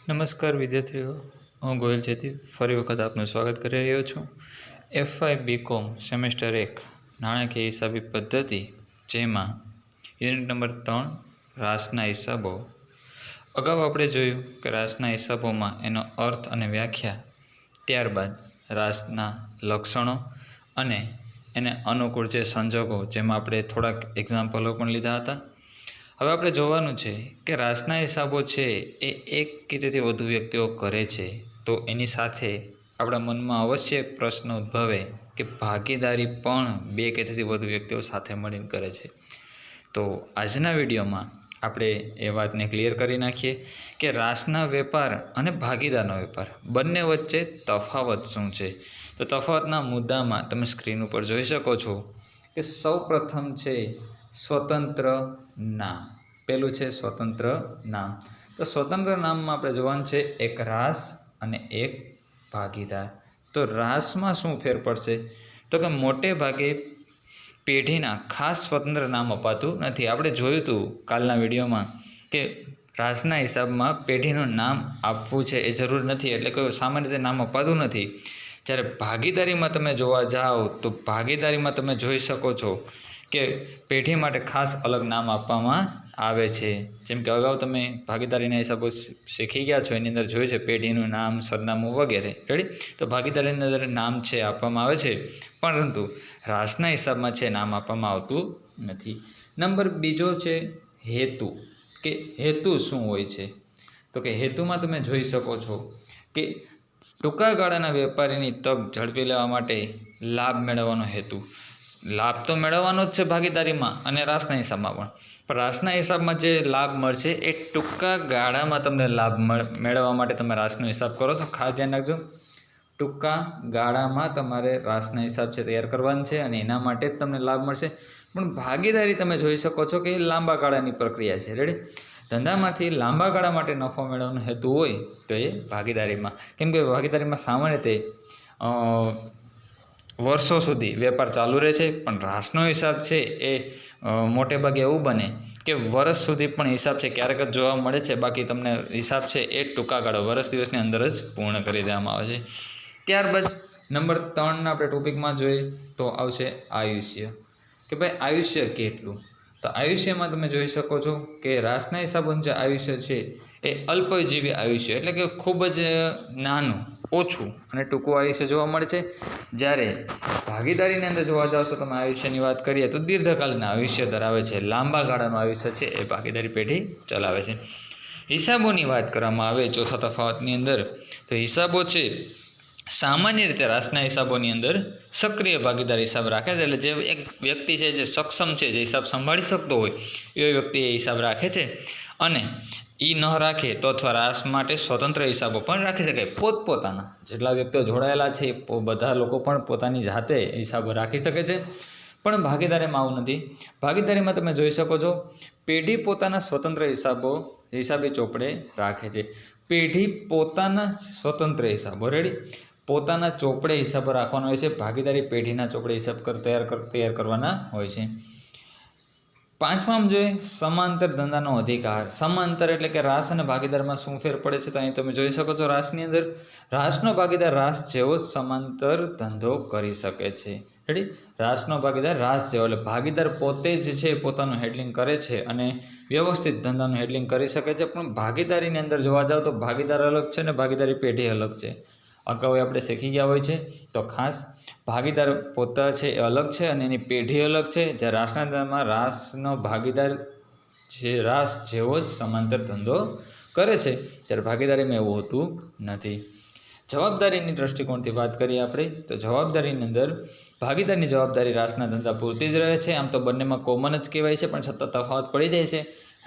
નમસ્કાર વિદ્યાર્થીઓ, હું ગોયલ ચેતી ફરી વખત આપનું સ્વાગત કરી રહ્યો છું. FY BCom સેમેસ્ટર 1 નાણાકીય હિસાબી પદ્ધતિ, જેમાં યુનિટ નંબર 3 રાશના હિસાબો. અગાઉ આપણે જોયું કે રાશના હિસાબોમાં એનો અર્થ અને વ્યાખ્યા, ત્યારબાદ રાશના લક્ષણો અને એને અનુકૂળ જે સંજોગો, જેમાં આપણે થોડાક એક્ઝામ્પલો પણ લીધા હતા. હવે આપણે જોવાનું છે કે રાશના હિસાબો છે એ એક કે તેથી વધુ વ્યક્તિઓ કરે છે, તો એની સાથે આપણા મનમાં અવશ્ય એક પ્રશ્ન ઉદ્ભવે કે ભાગીદારી પણ બે કે તેથી વધુ વ્યક્તિઓ સાથે મળીને કરે છે. તો આજના વિડીયોમાં આપણે એ વાતને ક્લિયર કરી નાખીએ કે રાશના વેપાર અને ભાગીદારનો વેપાર બંને વચ્ચે તફાવત શું છે. તો તફાવતના મુદ્દામાં તમે સ્ક્રીન ઉપર જોઈ શકો છો કે સૌ પ્રથમ છે સ્વતંત્ર નામ. પેલું છે સ્વતંત્ર નામ. તો સ્વતંત્ર નામમાં આપણે જોવાનું છે એક રાશ અને એક ભાગીદાર. તો રાશમાં શું ફેર પડશે? તો કે મોટે ભાગે પેઢીના ખાસ સ્વતંત્ર નામ અપાતું નથી. આપણે જોયું હતું કાલના વિડીયોમાં કે રાશના હિસાબમાં પેઢીનું નામ આપવું છે એ જરૂર નથી, એટલે કે સામાન્ય રીતે નામ અપાતું નથી. જ્યારે ભાગીદારીમાં તમે જોવા જાઓ તો ભાગીદારીમાં તમે જોઈ શકો છો કે પેઢી માટે ખાસ અલગ નામ આપવામાં આવે છે. જેમ કે અગાઉ તમે ભાગીદારીના હિસાબો શીખી ગયા છો, એની અંદર જોયું છે પેઢીનું નામ, સરનામું વગેરે. રેડી? તો ભાગીદારીની અંદર નામ છે આપવામાં આવે છે, પરંતુ રાશના હિસાબમાં છે નામ આપવામાં આવતું નથી. નંબર બીજો છે હેતુ, કે હેતુ શું હોય છે? તો કે હેતુમાં તમે જોઈ શકો છો કે ટૂંકા ગાળાના વેપારીની તક ઝડપી લેવા માટે લાભ મેળવવાનો હેતુ. લાભ તો મેળવવાનો જ છે ભાગીદારીમાં અને રાશના હિસાબમાં પણ રાશના હિસાબમાં જે લાભ મળશે એ ટૂંકા ગાળામાં તમને લાભ મેળવવા માટે તમે રાશનો હિસાબ કરો છો. ખાસ ધ્યાન રાખજો, ટૂંકા ગાળામાં તમારે રાશના હિસાબ છે તૈયાર કરવાનો છે અને એના માટે જ તમને લાભ મળશે. પણ ભાગીદારી તમે જોઈ શકો છો કે એ લાંબા ગાળાની પ્રક્રિયા છે. રેડી? ધંધામાંથી લાંબા ગાળા માટે નફો મેળવવાનો હેતુ હોય તો એ ભાગીદારીમાં, કેમ કે ભાગીદારીમાં સામાન્ય રીતે વર્ષો સુધી વેપાર ચાલુ રહે છે, પણ રાશનો હિસાબ છે એ મોટે ભાગે એવું બને કે વર્ષ સુધી પણ હિસાબ છે ક્યારેક જ જોવા મળે છે, બાકી તમને હિસાબ છે એ ટૂંકા ગાળા વર્ષ દિવસની અંદર જ પૂર્ણ કરી દેવામાં આવે છે. ત્યારબાદ નંબર 3ના આપણે ટોપિકમાં જોઈએ તો આવશે આયુષ્ય, કે ભાઈ આયુષ્ય કેટલું? તો આયુષ્યમાં તમે જોઈ શકો છો કે રાશના હિસાબોનું જે આયુષ્ય છે એ અલ્પજીવી આયુષ્ય, એટલે કે ખૂબ જ નાનું, ઓછું અને ટૂંકું આયુષ્ય જોવા મળે છે. જ્યારે ભાગીદારીની અંદર જોવા જાવ છો તમે આયુષ્યની વાત કરીએ તો દીર્ઘકાલીન આયુષ્ય ધરાવે છે, લાંબા ગાળાનું આયુષ્ય છે એ ભાગીદારી પેઢી ચલાવે છે. હિસાબોની વાત કરવામાં આવે ચોથા તફાવતની અંદર, તો હિસાબો છે સામાન્ય રીતે રાશના હિસાબોની અંદર સક્રિય ભાગીદાર હિસાબ રાખે છે. એટલે જે એક વ્યક્તિ છે જે સક્ષમ છે, જે હિસાબ સંભાળી શકતો હોય એ વ્યક્તિ એ હિસાબ રાખે છે. અને એ ન રાખે તો અથવા રાશ માટે સ્વતંત્ર હિસાબો પણ રાખી શકાય. પોતપોતાના જેટલા વ્યક્તિઓ જોડાયેલા છે બધા લોકો પણ પોતાની જાતે હિસાબો રાખી શકે છે. પણ ભાગીદારીમાં આવું નથી. ભાગીદારીમાં તમે જોઈ શકો છો પેઢી પોતાના સ્વતંત્ર હિસાબી ચોપડે રાખે છે. પેઢી પોતાના સ્વતંત્ર હિસાબો, રેડી, પોતાના ચોપડે હિસાબો રાખવાનો હોય છે. ભાગીદારી પેઢીના ચોપડે હિસાબ તૈયાર કરવાના હોય છે. પાંચમામાં જોઈએ સમાંતર ધંધાનો અધિકાર. સમાંતર એટલે કે રાશ અને ભાગીદારમાં શું ફેર પડે છે? તો અહીં તમે જોઈ શકો છો રાશની અંદર રાશનો ભાગીદાર રાશ જેવો સમાંતર ધંધો કરી શકે છે. રેડી? રાશનો ભાગીદાર રાશ જેવો, એટલે ભાગીદાર પોતે જ છે પોતાનું હેન્ડલિંગ કરે છે અને વ્યવસ્થિત ધંધાનું હેન્ડલિંગ કરી શકે છે. પણ ભાગીદારીની અંદર જોવા જાવ તો ભાગીદાર અલગ છે અને ભાગીદારી પેઢી અલગ છે. અગાઉ આપણે શીખી ગયા હોય છે તો ખાસ ભાગીદાર પોતા છે એ અલગ છે અને એની પેઢી અલગ છે. જ્યારે રાશના ધંધામાં રાશનો ભાગીદાર જે રાશ જેવો જ સમાંતર ધંધો કરે છે, ત્યારે ભાગીદારીમાં એવું હોતું નથી. જવાબદારીની દૃષ્ટિકોણથી વાત કરીએ આપણે તો જવાબદારીની અંદર ભાગીદારની જવાબદારી રાશના ધંધા પૂરતી જ રહે છે. આમ તો બંનેમાં કોમન જ કહેવાય છે, પણ છતાં તફાવત પડી જાય છે.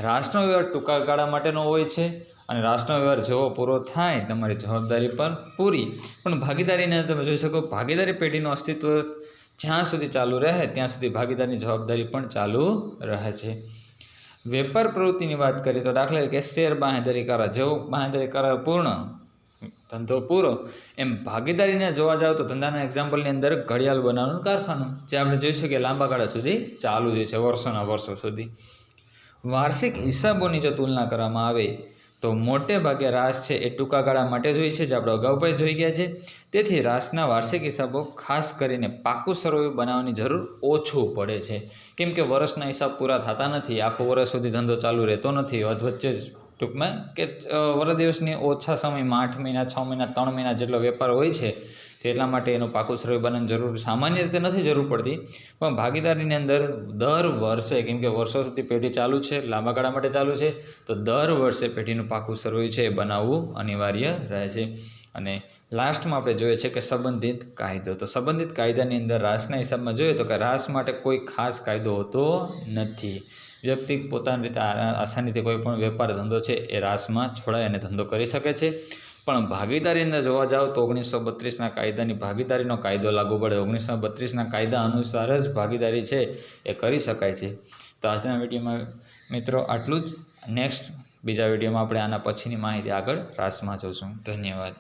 રાશનો વ્યવહાર ટૂંકા ગાળા માટેનો હોય છે અને રાશનો વ્યવહાર જેવો પૂરો થાય તમારી જવાબદારી પણ પૂરી. પણ ભાગીદારીને તમે જોઈ શકો ભાગીદારી પેઢીનું અસ્તિત્વ જ્યાં સુધી ચાલુ રહે ત્યાં સુધી ભાગીદારની જવાબદારી પણ ચાલુ રહે છે. વેપાર પ્રવૃત્તિની વાત કરીએ તો દાખલા તરીકે શેર બાંહેધરી કરાર, જેવો બાંહેધરી કરાર પૂર્ણ, ધંધો પૂરો, એમ ભાગીદારીને જોવા જાવ તો ધંધાના એક્ઝામ્પલની અંદર ઘડિયાળ બનાવવાનું કારખાનું, જે આપણે જોઈ શકીએ લાંબા ગાળા સુધી ચાલુ રહે છે, વર્ષોના વર્ષો સુધી. વાર્ષિક હિસાબોની જો તુલના કરવામાં આવે તો મોટે ભાગે રાસ છે એ ટૂંકા ગાળા માટે જ હોય છે, જે આપણે અગાઉ પણ જોઈ ગયા છે. તેથી રાસના વાર્ષિક હિસાબો ખાસ કરીને પાકું સરવૈયું બનાવવાની જરૂર ઓછું પડે છે, કેમ કે વર્ષના હિસાબ પૂરા થતા નથી, આખું વર્ષ સુધી ધંધો ચાલુ રહેતો નથી. વચ્ચે જ ટૂંકમાં કે વરસ દિવસની ઓછા સમયમાં 8 મહિના 6 મહિના 3 મહિના જેટલો વેપાર હોય છે, તો એટલા માટે એનું પાકું સરવૈયું બનાવવાની જરૂર સામાન્ય રીતે નથી જરૂર પડતી. પણ ભાગીદારીની અંદર દર વર્ષે, કેમ કે વર્ષો સુધી પેઢી ચાલુ છે, લાંબા ગાળા માટે ચાલુ છે, તો દર વર્ષે પેઢીનું પાકું સરવૈયું છે એ બનાવવું અનિવાર્ય રહે છે. અને લાસ્ટમાં આપણે જોઈએ છે કે સંબંધિત કાયદો. તો સંબંધિત કાયદાની અંદર રાસના હિસાબમાં જોઈએ તો કે રાસ માટે કોઈ ખાસ કાયદો હોતો નથી. વ્યક્તિ પોતાની રીતે આસાનીથી કોઈ પણ વેપાર ધંધો છે એ રાસમાં છોડાય અને ધંધો કરી શકે છે. પણ ભાગીદારીને જોવા જાઓ તો 1932ના કાયદાની ભાગીદારીનો કાયદો લાગુ પડે. 1932ના કાયદા અનુસાર જ ભાગીદારી છે એ કરી શકાય છે. તો આજના વિડીયોમાં મિત્રો આટલું જ. નેક્સ્ટ બીજા વિડીયોમાં આપણે આના પછીની માહિતી આગળ રાસમાં જોઈશું. ધન્યવાદ.